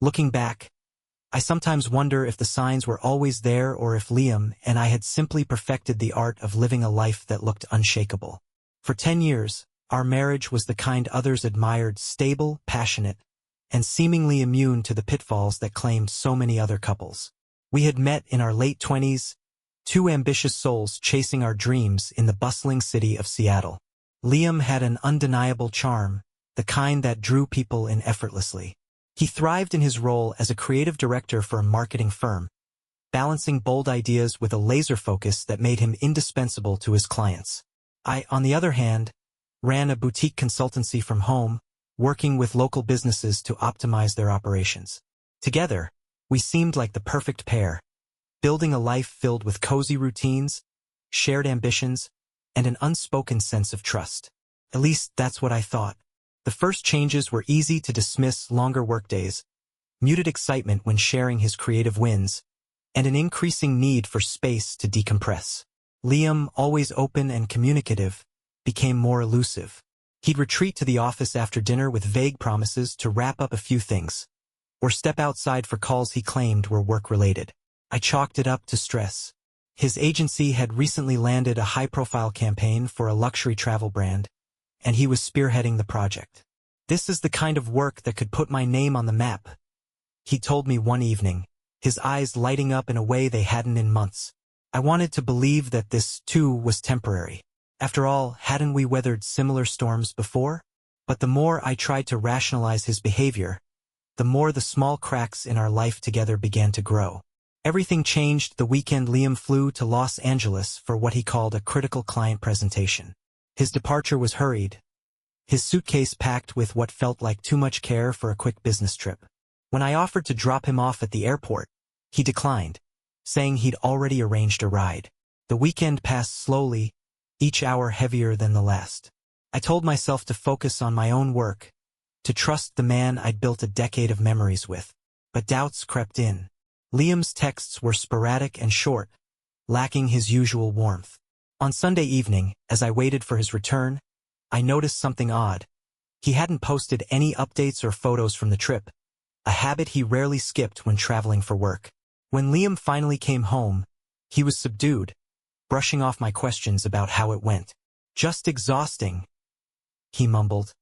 Looking back, I sometimes wonder if the signs were always there or if Liam and I had simply perfected the art of living a life that looked unshakable. For 10 years, our marriage was the kind others admired, stable, passionate, and seemingly immune to the pitfalls that claimed so many other couples. We had met in our late 20s, two ambitious souls chasing our dreams in the bustling city of Seattle. Liam had an undeniable charm, the kind that drew people in effortlessly. He thrived in his role as a creative director for a marketing firm, balancing bold ideas with a laser focus that made him indispensable to his clients. I, on the other hand, ran a boutique consultancy from home, working with local businesses to optimize their operations. Together, we seemed like the perfect pair, building a life filled with cozy routines, shared ambitions, and an unspoken sense of trust. At least that's what I thought. The first changes were easy to dismiss: longer workdays, muted excitement when sharing his creative wins, and an increasing need for space to decompress. Liam, always open and communicative, became more elusive. He'd retreat to the office after dinner with vague promises to wrap up a few things, or step outside for calls he claimed were work-related. I chalked it up to stress. His agency had recently landed a high-profile campaign for a luxury travel brand, and he was spearheading the project. "This is the kind of work that could put my name on the map," he told me one evening, his eyes lighting up in a way they hadn't in months. I wanted to believe that this, too, was temporary. After all, hadn't we weathered similar storms before? But the more I tried to rationalize his behavior, the more the small cracks in our life together began to grow. Everything changed the weekend Liam flew to Los Angeles for what he called a critical client presentation. His departure was hurried, his suitcase packed with what felt like too much care for a quick business trip. When I offered to drop him off at the airport, he declined, saying he'd already arranged a ride. The weekend passed slowly, each hour heavier than the last. I told myself to focus on my own work, to trust the man I'd built a decade of memories with. But doubts crept in. Liam's texts were sporadic and short, lacking his usual warmth. On Sunday evening, as I waited for his return, I noticed something odd. He hadn't posted any updates or photos from the trip, a habit he rarely skipped when traveling for work. When Liam finally came home, he was subdued, brushing off my questions about how it went. "Just exhausting," he mumbled,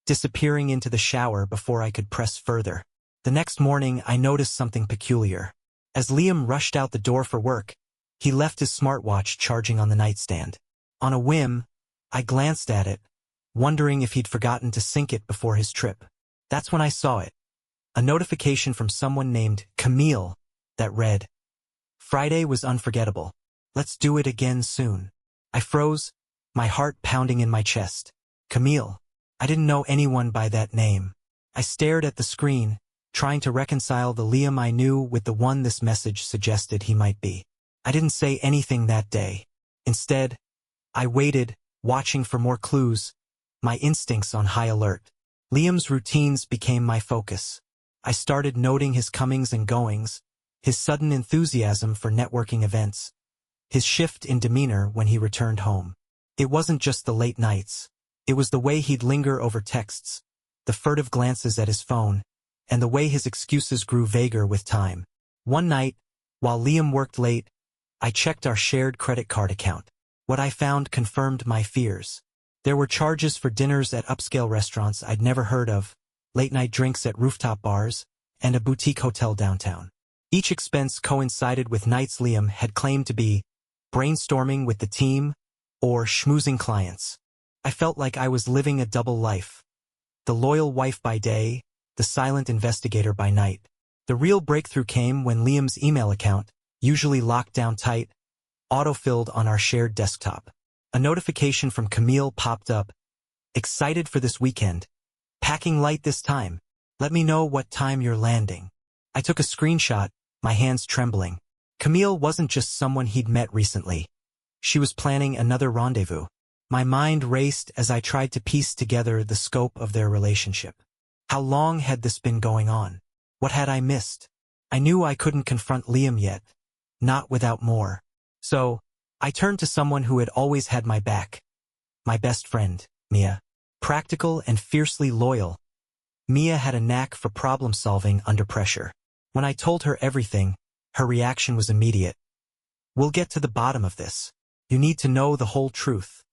disappearing into the shower before I could press further. The next morning, I noticed something peculiar. As Liam rushed out the door for work, he left his smartwatch charging on the nightstand. On a whim, I glanced at it, wondering if he'd forgotten to sync it before his trip. That's when I saw it. A notification from someone named Camille that read, "Friday was unforgettable. Let's do it again soon." I froze, my heart pounding in my chest. Camille. I didn't know anyone by that name. I stared at the screen, trying to reconcile the Liam I knew with the one this message suggested he might be. I didn't say anything that day. Instead, I waited, watching for more clues, my instincts on high alert. Liam's routines became my focus. I started noting his comings and goings, his sudden enthusiasm for networking events, his shift in demeanor when he returned home. It wasn't just the late nights. It was the way he'd linger over texts, the furtive glances at his phone, and the way his excuses grew vaguer with time. One night, while Liam worked late, I checked our shared credit card account. What I found confirmed my fears. There were charges for dinners at upscale restaurants I'd never heard of, late-night drinks at rooftop bars, and a boutique hotel downtown. Each expense coincided with nights Liam had claimed to be brainstorming with the team or schmoozing clients. I felt like I was living a double life. The loyal wife by day, the silent investigator by night. The real breakthrough came when Liam's email account, usually locked down tight, autofilled on our shared desktop. A notification from Camille popped up. "Excited for this weekend. Packing light this time. Let me know what time you're landing." I took a screenshot, my hands trembling. Camille wasn't just someone he'd met recently. She was planning another rendezvous. My mind raced as I tried to piece together the scope of their relationship. How long had this been going on? What had I missed? I knew I couldn't confront Liam yet, not without more. So, I turned to someone who had always had my back. My best friend, Mia. Practical and fiercely loyal. Mia had a knack for problem-solving under pressure. When I told her everything, her reaction was immediate. "We'll get to the bottom of this. You need to know the whole truth."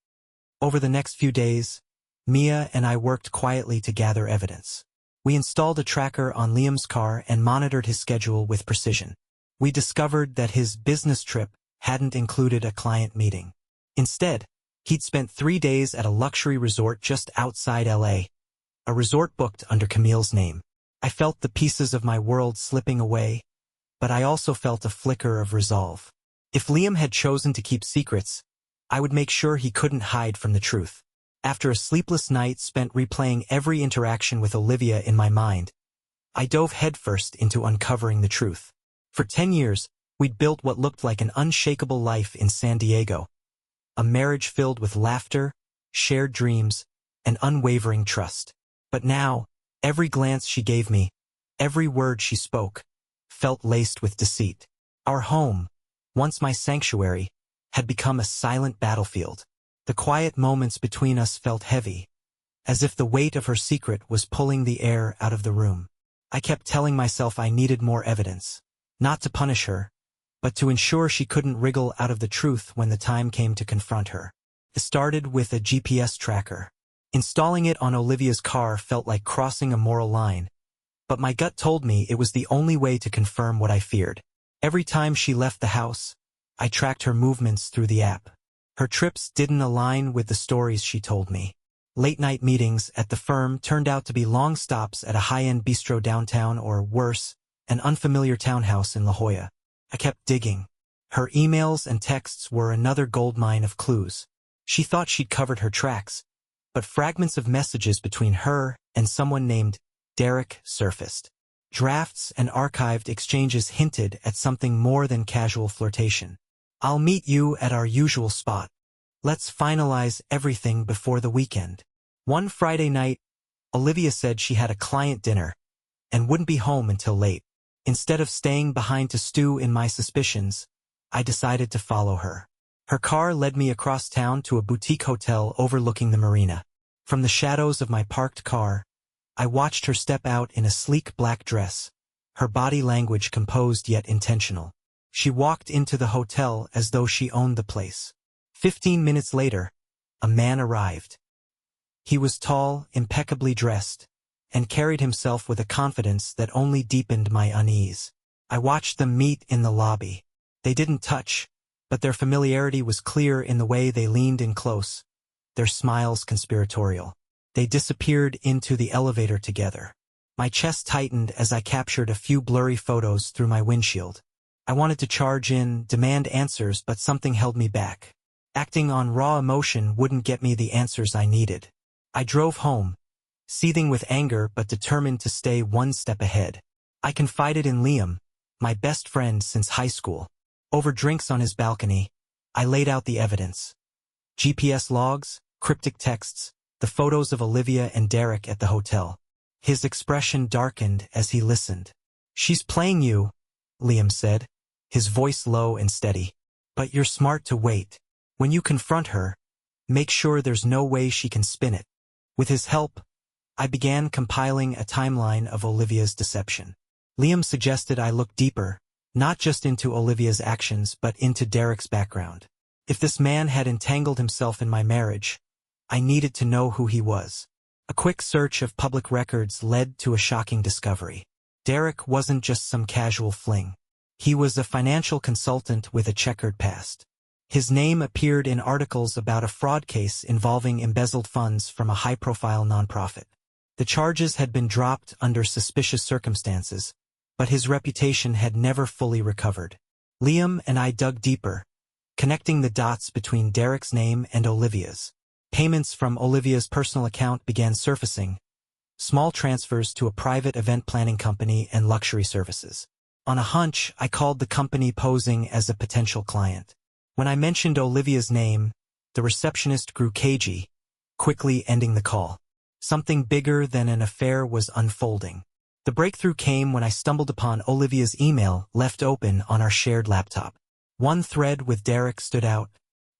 Over the next few days, Mia and I worked quietly to gather evidence. We installed a tracker on Liam's car and monitored his schedule with precision. We discovered that his business trip hadn't included a client meeting. Instead, he'd spent 3 days at a luxury resort just outside LA, a resort booked under Camille's name. I felt the pieces of my world slipping away, but I also felt a flicker of resolve. If Liam had chosen to keep secrets, I would make sure he couldn't hide from the truth. After a sleepless night spent replaying every interaction with Olivia in my mind, I dove headfirst into uncovering the truth. For 10 years, we'd built what looked like an unshakable life in San Diego, a marriage filled with laughter, shared dreams, and unwavering trust. But now, every glance she gave me, every word she spoke, felt laced with deceit. Our home, once my sanctuary, had become a silent battlefield. The quiet moments between us felt heavy, as if the weight of her secret was pulling the air out of the room. I kept telling myself I needed more evidence, not to punish her, but to ensure she couldn't wriggle out of the truth when the time came to confront her. It started with a GPS tracker. Installing it on Olivia's car felt like crossing a moral line, but my gut told me it was the only way to confirm what I feared. Every time she left the house, I tracked her movements through the app. Her trips didn't align with the stories she told me. Late-night meetings at the firm turned out to be long stops at a high-end bistro downtown or, worse, an unfamiliar townhouse in La Jolla. I kept digging. Her emails and texts were another goldmine of clues. She thought she'd covered her tracks, but fragments of messages between her and someone named Derek surfaced. Drafts and archived exchanges hinted at something more than casual flirtation. "I'll meet you at our usual spot. Let's finalize everything before the weekend." One Friday night, Olivia said she had a client dinner and wouldn't be home until late. Instead of staying behind to stew in my suspicions, I decided to follow her. Her car led me across town to a boutique hotel overlooking the marina. From the shadows of my parked car, I watched her step out in a sleek black dress, her body language composed yet intentional. She walked into the hotel as though she owned the place. 15 minutes later, a man arrived. He was tall, impeccably dressed, and carried himself with a confidence that only deepened my unease. I watched them meet in the lobby. They didn't touch, but their familiarity was clear in the way they leaned in close, their smiles conspiratorial. They disappeared into the elevator together. My chest tightened as I captured a few blurry photos through my windshield. I wanted to charge in, demand answers, but something held me back. Acting on raw emotion wouldn't get me the answers I needed. I drove home, seething with anger but determined to stay one step ahead. I confided in Liam, my best friend since high school. Over drinks on his balcony, I laid out the evidence. GPS logs, cryptic texts, the photos of Olivia and Derek at the hotel. His expression darkened as he listened. "She's playing you," Liam said, his voice low and steady. "But you're smart to wait. When you confront her, make sure there's no way she can spin it." With his help, I began compiling a timeline of Olivia's deception. Liam suggested I look deeper, not just into Olivia's actions but into Derek's background. If this man had entangled himself in my marriage, I needed to know who he was. A quick search of public records led to a shocking discovery. Derek wasn't just some casual fling. He was a financial consultant with a checkered past. His name appeared in articles about a fraud case involving embezzled funds from a high-profile nonprofit. The charges had been dropped under suspicious circumstances, but his reputation had never fully recovered. Liam and I dug deeper, connecting the dots between Derek's name and Olivia's. Payments from Olivia's personal account began surfacing, small transfers to a private event planning company and luxury services. On a hunch, I called the company posing as a potential client. When I mentioned Olivia's name, the receptionist grew cagey, quickly ending the call. Something bigger than an affair was unfolding. The breakthrough came when I stumbled upon Olivia's email left open on our shared laptop. One thread with Derek stood out.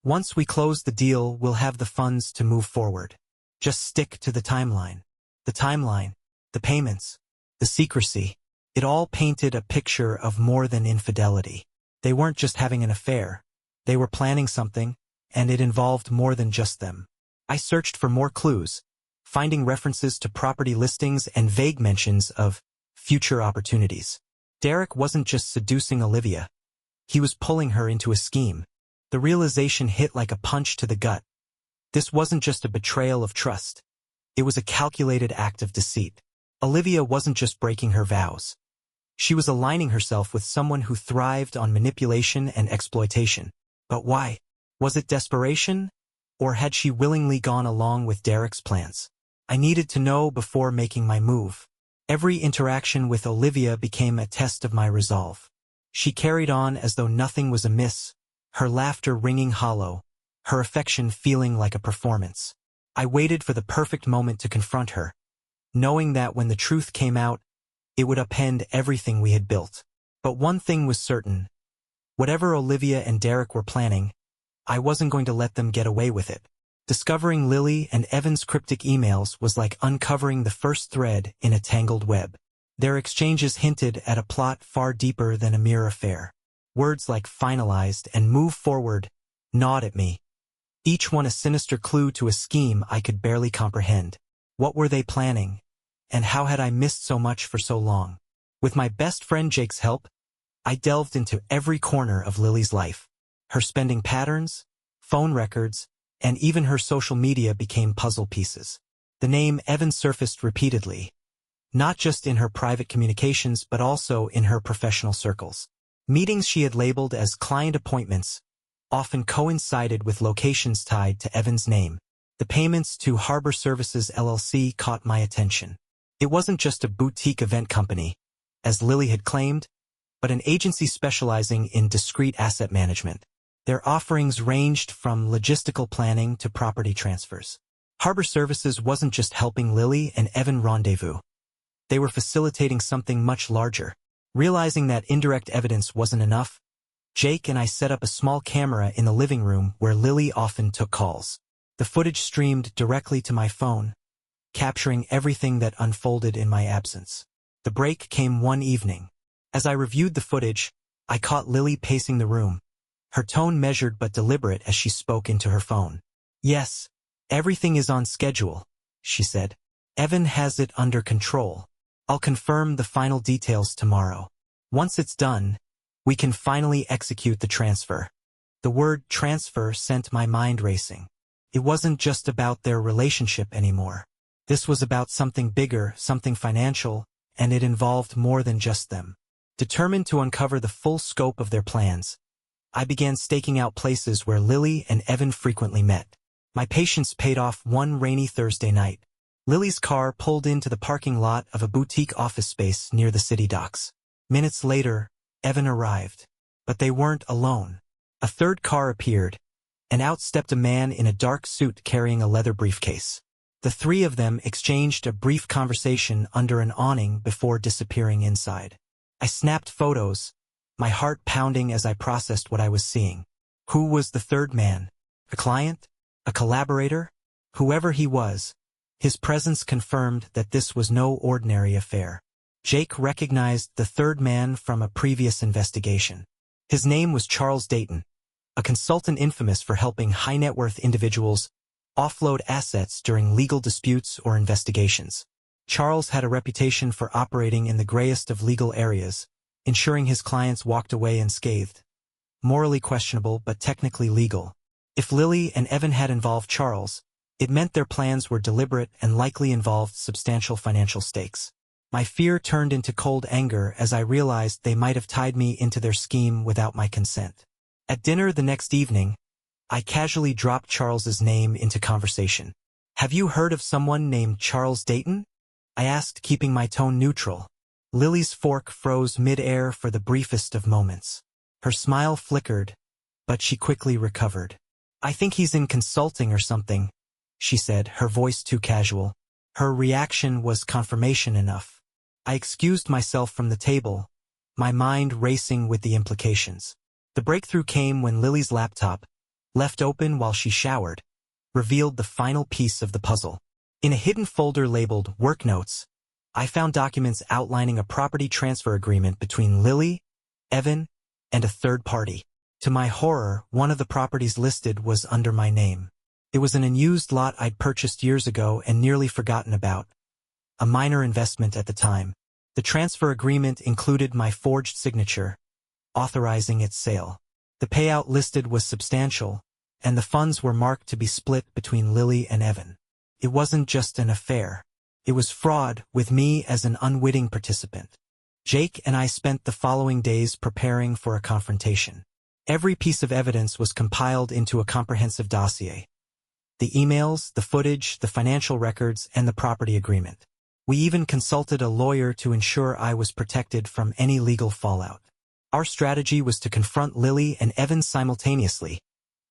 "Once we close the deal, we'll have the funds to move forward. Just stick to the timeline." The timeline. The payments, the secrecy, it all painted a picture of more than infidelity. They weren't just having an affair. They were planning something, and it involved more than just them. I searched for more clues, finding references to property listings and vague mentions of future opportunities. Derek wasn't just seducing Olivia. He was pulling her into a scheme. The realization hit like a punch to the gut. This wasn't just a betrayal of trust. It was a calculated act of deceit. Olivia wasn't just breaking her vows. She was aligning herself with someone who thrived on manipulation and exploitation. But why? Was it desperation? Or had she willingly gone along with Derek's plans? I needed to know before making my move. Every interaction with Olivia became a test of my resolve. She carried on as though nothing was amiss, her laughter ringing hollow, her affection feeling like a performance. I waited for the perfect moment to confront her, knowing that when the truth came out, it would upend everything we had built. But one thing was certain. Whatever Olivia and Derek were planning, I wasn't going to let them get away with it. Discovering Lily and Evan's cryptic emails was like uncovering the first thread in a tangled web. Their exchanges hinted at a plot far deeper than a mere affair. Words like finalized and move forward gnawed at me, each one a sinister clue to a scheme I could barely comprehend. What were they planning? And how had I missed so much for so long? With my best friend Jake's help, I delved into every corner of Lily's life. Her spending patterns, phone records, and even her social media became puzzle pieces. The name Evan surfaced repeatedly, not just in her private communications but also in her professional circles. Meetings she had labeled as client appointments often coincided with locations tied to Evan's name. The payments to Harbor Services LLC caught my attention. It wasn't just a boutique event company, as Lily had claimed, but an agency specializing in discrete asset management. Their offerings ranged from logistical planning to property transfers. Harbor Services wasn't just helping Lily and Evan rendezvous. They were facilitating something much larger. Realizing that indirect evidence wasn't enough, Jake and I set up a small camera in the living room where Lily often took calls. The footage streamed directly to my phone, capturing everything that unfolded in my absence. The break came one evening. As I reviewed the footage, I caught Lily pacing the room, her tone measured but deliberate as she spoke into her phone. "Yes, everything is on schedule," she said. "Evan has it under control. I'll confirm the final details tomorrow. Once it's done, we can finally execute the transfer." The word transfer sent my mind racing. It wasn't just about their relationship anymore. This was about something bigger, something financial, and it involved more than just them. Determined to uncover the full scope of their plans, I began staking out places where Lily and Evan frequently met. My patience paid off one rainy Thursday night. Lily's car pulled into the parking lot of a boutique office space near the city docks. Minutes later, Evan arrived. But they weren't alone. A third car appeared, and out stepped a man in a dark suit carrying a leather briefcase. The three of them exchanged a brief conversation under an awning before disappearing inside. I snapped photos, my heart pounding as I processed what I was seeing. Who was the third man? A client? A collaborator? Whoever he was, his presence confirmed that this was no ordinary affair. Jake recognized the third man from a previous investigation. His name was Charles Dayton, a consultant infamous for helping high-net-worth individuals offload assets during legal disputes or investigations. Charles had a reputation for operating in the grayest of legal areas, ensuring his clients walked away unscathed. Morally questionable but technically legal. If Lily and Evan had involved Charles, it meant their plans were deliberate and likely involved substantial financial stakes. My fear turned into cold anger as I realized they might have tied me into their scheme without my consent. At dinner the next evening, I casually dropped Charles's name into conversation. "Have you heard of someone named Charles Dayton?" I asked, keeping my tone neutral. Lily's fork froze mid-air for the briefest of moments. Her smile flickered, but she quickly recovered. "I think he's in consulting or something," she said, her voice too casual. Her reaction was confirmation enough. I excused myself from the table, my mind racing with the implications. The breakthrough came when Lily's laptop, left open while she showered, revealed the final piece of the puzzle. In a hidden folder labeled Work Notes, I found documents outlining a property transfer agreement between Lily, Evan, and a third party. To my horror, one of the properties listed was under my name. It was an unused lot I'd purchased years ago and nearly forgotten about, a minor investment at the time. The transfer agreement included my forged signature, authorizing its sale. The payout listed was substantial, and the funds were marked to be split between Lily and Evan. It wasn't just an affair. It was fraud, with me as an unwitting participant. Jake and I spent the following days preparing for a confrontation. Every piece of evidence was compiled into a comprehensive dossier. The emails, the footage, the financial records, and the property agreement. We even consulted a lawyer to ensure I was protected from any legal fallout. Our strategy was to confront Lily and Evan simultaneously,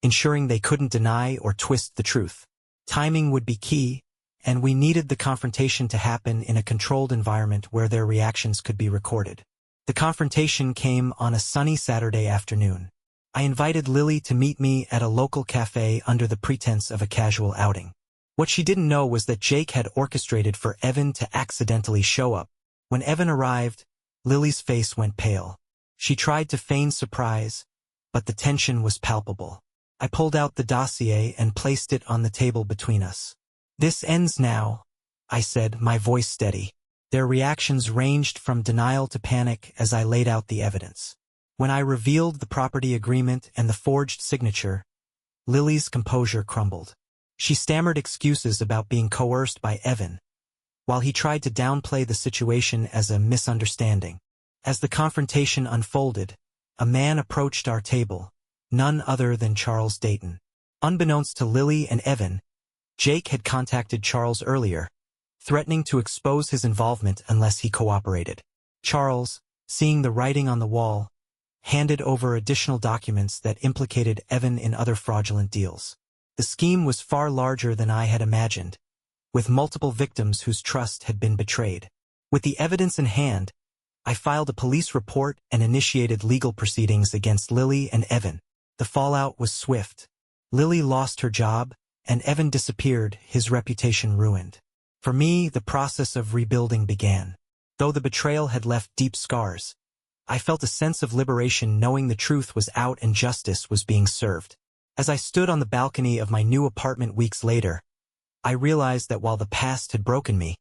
ensuring they couldn't deny or twist the truth. Timing would be key, and we needed the confrontation to happen in a controlled environment where their reactions could be recorded. The confrontation came on a sunny Saturday afternoon. I invited Lily to meet me at a local cafe under the pretense of a casual outing. What she didn't know was that Jake had orchestrated for Evan to accidentally show up. When Evan arrived, Lily's face went pale. She tried to feign surprise, but the tension was palpable. I pulled out the dossier and placed it on the table between us. "This ends now," I said, my voice steady. Their reactions ranged from denial to panic as I laid out the evidence. When I revealed the property agreement and the forged signature, Lily's composure crumbled. She stammered excuses about being coerced by Evan, while he tried to downplay the situation as a misunderstanding. As the confrontation unfolded, a man approached our table, none other than Charles Dayton. Unbeknownst to Lily and Evan, Jake had contacted Charles earlier, threatening to expose his involvement unless he cooperated. Charles, seeing the writing on the wall, handed over additional documents that implicated Evan in other fraudulent deals. The scheme was far larger than I had imagined, with multiple victims whose trust had been betrayed. With the evidence in hand, I filed a police report and initiated legal proceedings against Lily and Evan. The fallout was swift. Lily lost her job, and Evan disappeared, his reputation ruined. For me, the process of rebuilding began. Though the betrayal had left deep scars, I felt a sense of liberation knowing the truth was out and justice was being served. As I stood on the balcony of my new apartment weeks later, I realized that while the past had broken me,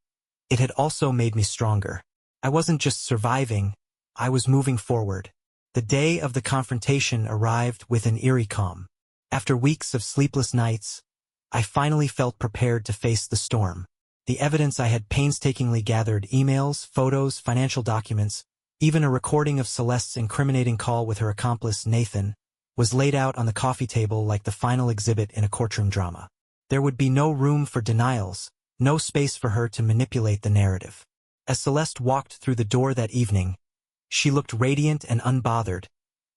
it had also made me stronger. I wasn't just surviving, I was moving forward. The day of the confrontation arrived with an eerie calm. After weeks of sleepless nights, I finally felt prepared to face the storm. The evidence I had painstakingly gathered, emails, photos, financial documents, even a recording of Celeste's incriminating call with her accomplice, Nathan, was laid out on the coffee table like the final exhibit in a courtroom drama. There would be no room for denials, no space for her to manipulate the narrative. As Celeste walked through the door that evening, she looked radiant and unbothered,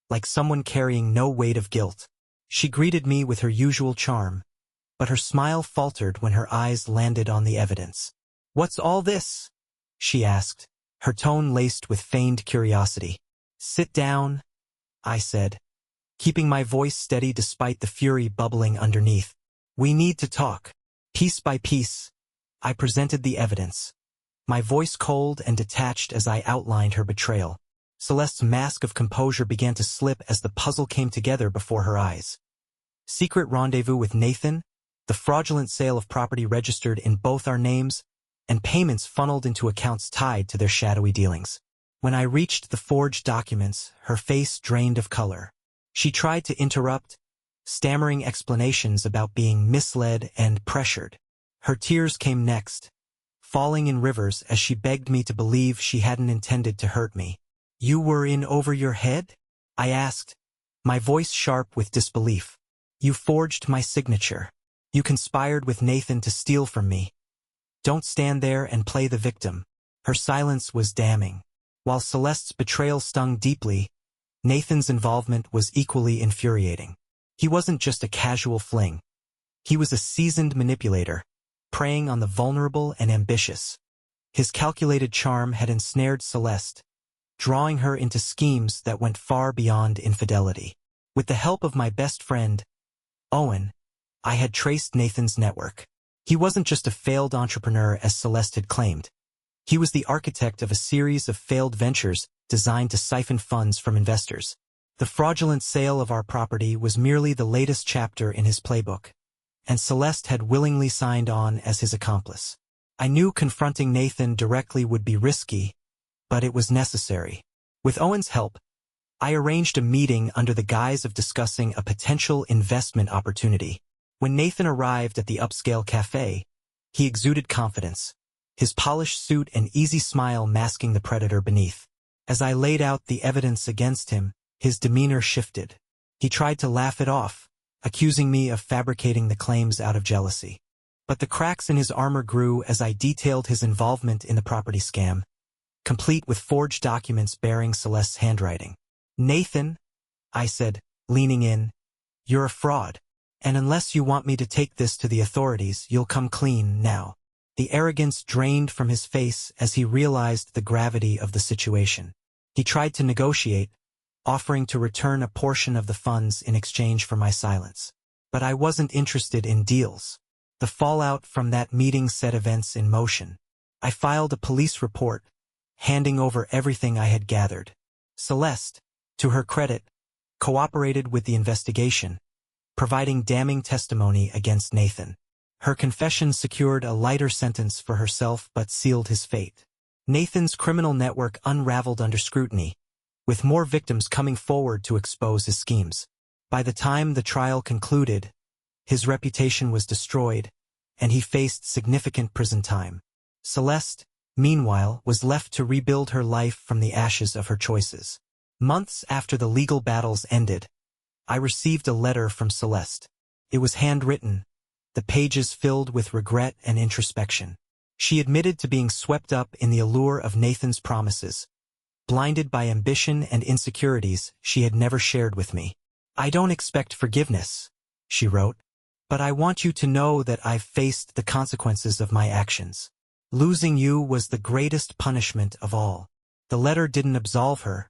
like someone carrying no weight of guilt. She greeted me with her usual charm, but her smile faltered when her eyes landed on the evidence. "What's all this?" she asked, her tone laced with feigned curiosity. "Sit down," I said, keeping my voice steady despite the fury bubbling underneath. "We need to talk." Piece by piece, I presented the evidence, my voice cold and detached as I outlined her betrayal. Celeste's mask of composure began to slip as the puzzle came together before her eyes. Secret rendezvous with Nathan, the fraudulent sale of property registered in both our names, and payments funneled into accounts tied to their shadowy dealings. When I reached the forged documents, her face drained of color. She tried to interrupt, stammering explanations about being misled and pressured. Her tears came next, falling in rivers as she begged me to believe she hadn't intended to hurt me. "You were in over your head?" I asked, my voice sharp with disbelief. "You forged my signature. You conspired with Nathan to steal from me. Don't stand there and play the victim." Her silence was damning. While Celeste's betrayal stung deeply, Nathan's involvement was equally infuriating. He wasn't just a casual fling. He was a seasoned manipulator, preying on the vulnerable and ambitious. His calculated charm had ensnared Celeste, drawing her into schemes that went far beyond infidelity. With the help of my best friend, Owen, I had traced Nathan's network. He wasn't just a failed entrepreneur as Celeste had claimed. He was the architect of a series of failed ventures designed to siphon funds from investors. The fraudulent sale of our property was merely the latest chapter in his playbook, and Celeste had willingly signed on as his accomplice. I knew confronting Nathan directly would be risky, but it was necessary. With Owen's help, I arranged a meeting under the guise of discussing a potential investment opportunity. When Nathan arrived at the upscale cafe, he exuded confidence, his polished suit and easy smile masking the predator beneath. As I laid out the evidence against him, his demeanor shifted. He tried to laugh it off, accusing me of fabricating the claims out of jealousy. But the cracks in his armor grew as I detailed his involvement in the property scam, complete with forged documents bearing Celeste's handwriting. "Nathan," I said, leaning in, "you're a fraud. And unless you want me to take this to the authorities, you'll come clean now." The arrogance drained from his face as he realized the gravity of the situation. He tried to negotiate, offering to return a portion of the funds in exchange for my silence. But I wasn't interested in deals. The fallout from that meeting set events in motion. I filed a police report, handing over everything I had gathered. Celeste, to her credit, cooperated with the investigation, providing damning testimony against Nathan. Her confession secured a lighter sentence for herself but sealed his fate. Nathan's criminal network unraveled under scrutiny, with more victims coming forward to expose his schemes. By the time the trial concluded, his reputation was destroyed, and he faced significant prison time. Celeste, meanwhile, was left to rebuild her life from the ashes of her choices. Months after the legal battles ended, I received a letter from Celeste. It was handwritten, the pages filled with regret and introspection. She admitted to being swept up in the allure of Nathan's promises, blinded by ambition and insecurities she had never shared with me. "I don't expect forgiveness," she wrote, "but I want you to know that I've faced the consequences of my actions. Losing you was the greatest punishment of all." The letter didn't absolve her,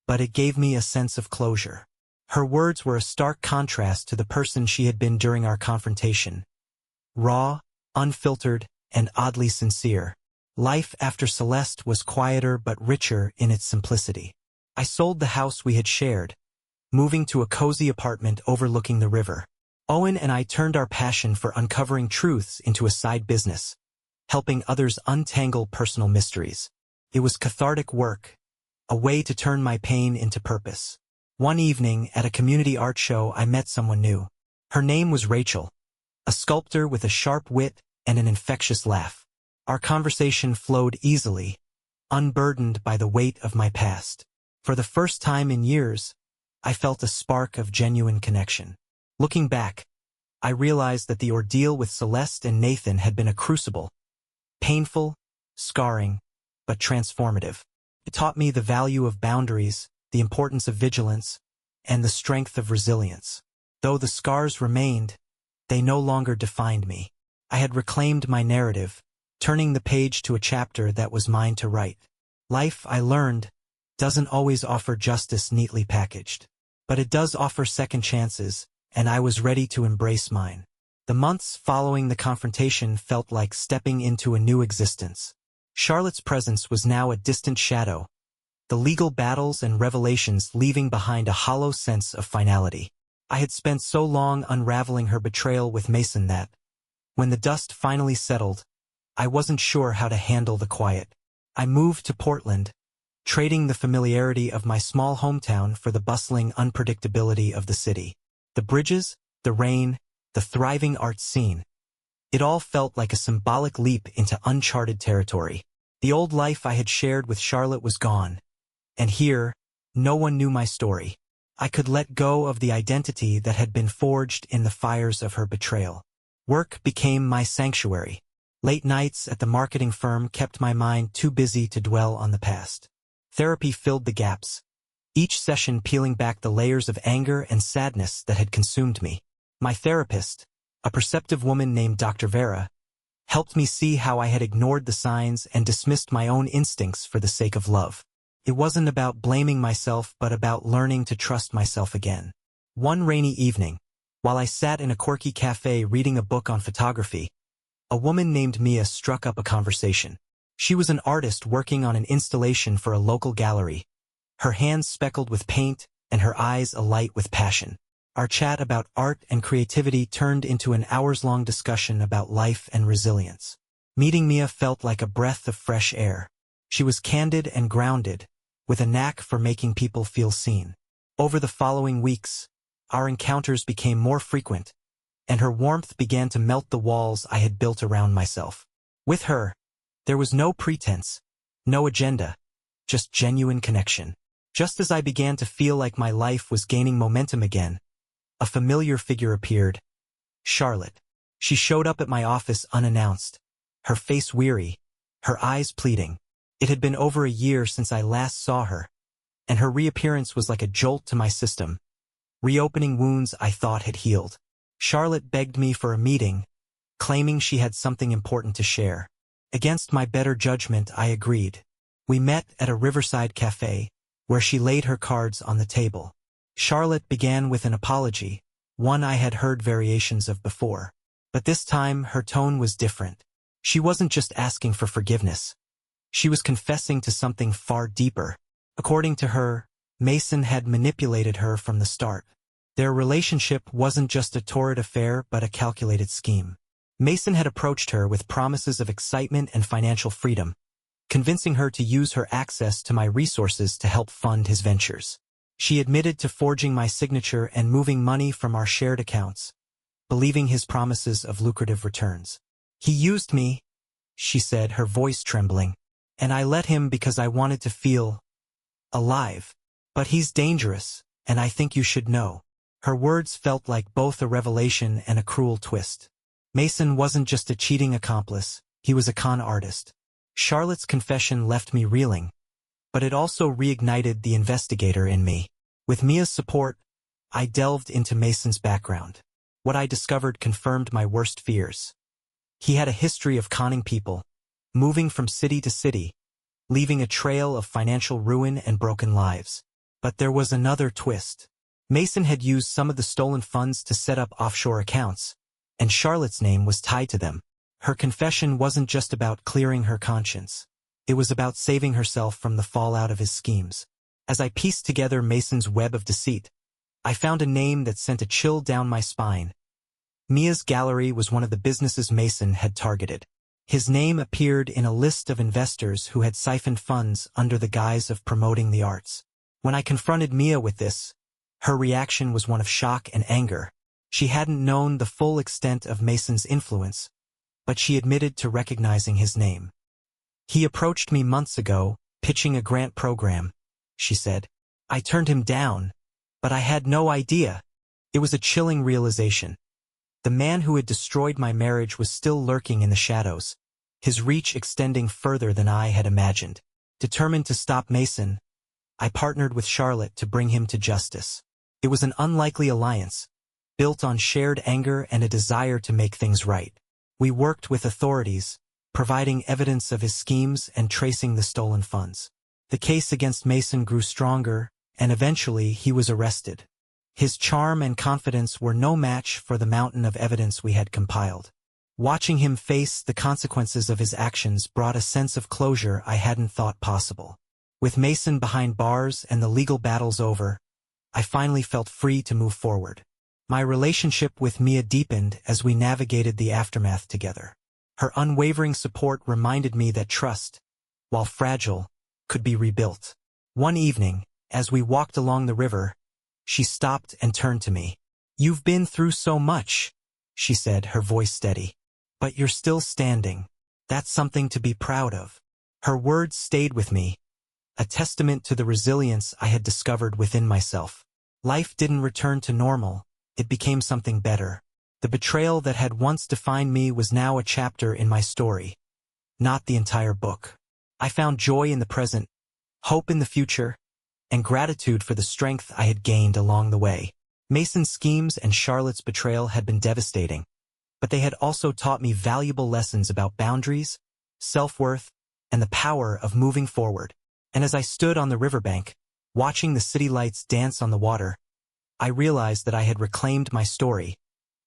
but it gave me a sense of closure. Her words were a stark contrast to the person she had been during our confrontation. Raw, unfiltered, and oddly sincere. Life after Celeste was quieter but richer in its simplicity. I sold the house we had shared, moving to a cozy apartment overlooking the river. Owen and I turned our passion for uncovering truths into a side business, helping others untangle personal mysteries. It was cathartic work, a way to turn my pain into purpose. One evening at a community art show, I met someone new. Her name was Rachel, a sculptor with a sharp wit and an infectious laugh. Our conversation flowed easily, unburdened by the weight of my past. For the first time in years, I felt a spark of genuine connection. Looking back, I realized that the ordeal with Celeste and Nathan had been a crucible, painful, scarring, but transformative. It taught me the value of boundaries, the importance of vigilance, and the strength of resilience. Though the scars remained, they no longer defined me. I had reclaimed my narrative, turning the page to a chapter that was mine to write. Life, I learned, doesn't always offer justice neatly packaged. But it does offer second chances, and I was ready to embrace mine. The months following the confrontation felt like stepping into a new existence. Charlotte's presence was now a distant shadow, the legal battles and revelations leaving behind a hollow sense of finality. I had spent so long unraveling her betrayal with Mason that, when the dust finally settled, I wasn't sure how to handle the quiet. I moved to Portland, trading the familiarity of my small hometown for the bustling unpredictability of the city. The bridges, the rain, the thriving art scene. It all felt like a symbolic leap into uncharted territory. The old life I had shared with Charlotte was gone. And here, no one knew my story. I could let go of the identity that had been forged in the fires of her betrayal. Work became my sanctuary. Late nights at the marketing firm kept my mind too busy to dwell on the past. Therapy filled the gaps, each session peeling back the layers of anger and sadness that had consumed me. My therapist, a perceptive woman named Dr. Vera, helped me see how I had ignored the signs and dismissed my own instincts for the sake of love. It wasn't about blaming myself but about learning to trust myself again. One rainy evening, while I sat in a quirky cafe reading a book on photography, a woman named Mia struck up a conversation. She was an artist working on an installation for a local gallery, her hands speckled with paint and her eyes alight with passion. Our chat about art and creativity turned into an hours-long discussion about life and resilience. Meeting Mia felt like a breath of fresh air. She was candid and grounded, with a knack for making people feel seen. Over the following weeks, our encounters became more frequent, and her warmth began to melt the walls I had built around myself. With her, there was no pretense, no agenda, just genuine connection. Just as I began to feel like my life was gaining momentum again, a familiar figure appeared. Charlotte. She showed up at my office unannounced, her face weary, her eyes pleading. It had been over a year since I last saw her, and her reappearance was like a jolt to my system, reopening wounds I thought had healed. Charlotte begged me for a meeting, claiming she had something important to share. Against my better judgment, I agreed. We met at a riverside cafe, where she laid her cards on the table. Charlotte began with an apology, one I had heard variations of before. But this time, her tone was different. She wasn't just asking for forgiveness. She was confessing to something far deeper. According to her, Mason had manipulated her from the start. Their relationship wasn't just a torrid affair but a calculated scheme. Mason had approached her with promises of excitement and financial freedom, convincing her to use her access to my resources to help fund his ventures. She admitted to forging my signature and moving money from our shared accounts, believing his promises of lucrative returns. He used me, she said, her voice trembling, and I let him because I wanted to feel alive. But he's dangerous, and I think you should know. Her words felt like both a revelation and a cruel twist. Mason wasn't just a cheating accomplice, he was a con artist. Charlotte's confession left me reeling, but it also reignited the investigator in me. With Mia's support, I delved into Mason's background. What I discovered confirmed my worst fears. He had a history of conning people, moving from city to city, leaving a trail of financial ruin and broken lives. But there was another twist. Mason had used some of the stolen funds to set up offshore accounts, and Charlotte's name was tied to them. Her confession wasn't just about clearing her conscience. It was about saving herself from the fallout of his schemes. As I pieced together Mason's web of deceit, I found a name that sent a chill down my spine. Mia's gallery was one of the businesses Mason had targeted. His name appeared in a list of investors who had siphoned funds under the guise of promoting the arts. When I confronted Mia with this, her reaction was one of shock and anger. She hadn't known the full extent of Mason's influence, but she admitted to recognizing his name. He approached me months ago, pitching a grant program, she said. I turned him down, but I had no idea. It was a chilling realization. The man who had destroyed my marriage was still lurking in the shadows, his reach extending further than I had imagined. Determined to stop Mason, I partnered with Charlotte to bring him to justice. It was an unlikely alliance, built on shared anger and a desire to make things right. We worked with authorities, providing evidence of his schemes and tracing the stolen funds. The case against Mason grew stronger, and eventually he was arrested. His charm and confidence were no match for the mountain of evidence we had compiled. Watching him face the consequences of his actions brought a sense of closure I hadn't thought possible. With Mason behind bars and the legal battles over, I finally felt free to move forward. My relationship with Mia deepened as we navigated the aftermath together. Her unwavering support reminded me that trust, while fragile, could be rebuilt. One evening, as we walked along the river, she stopped and turned to me. "You've been through so much," she said, her voice steady. "But you're still standing. That's something to be proud of." Her words stayed with me, a testament to the resilience I had discovered within myself. Life didn't return to normal, it became something better. The betrayal that had once defined me was now a chapter in my story, not the entire book. I found joy in the present, hope in the future, and gratitude for the strength I had gained along the way. Mason's schemes and Charlotte's betrayal had been devastating, but they had also taught me valuable lessons about boundaries, self-worth, and the power of moving forward. And as I stood on the riverbank, watching the city lights dance on the water, I realized that I had reclaimed my story,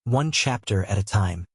one chapter at a time.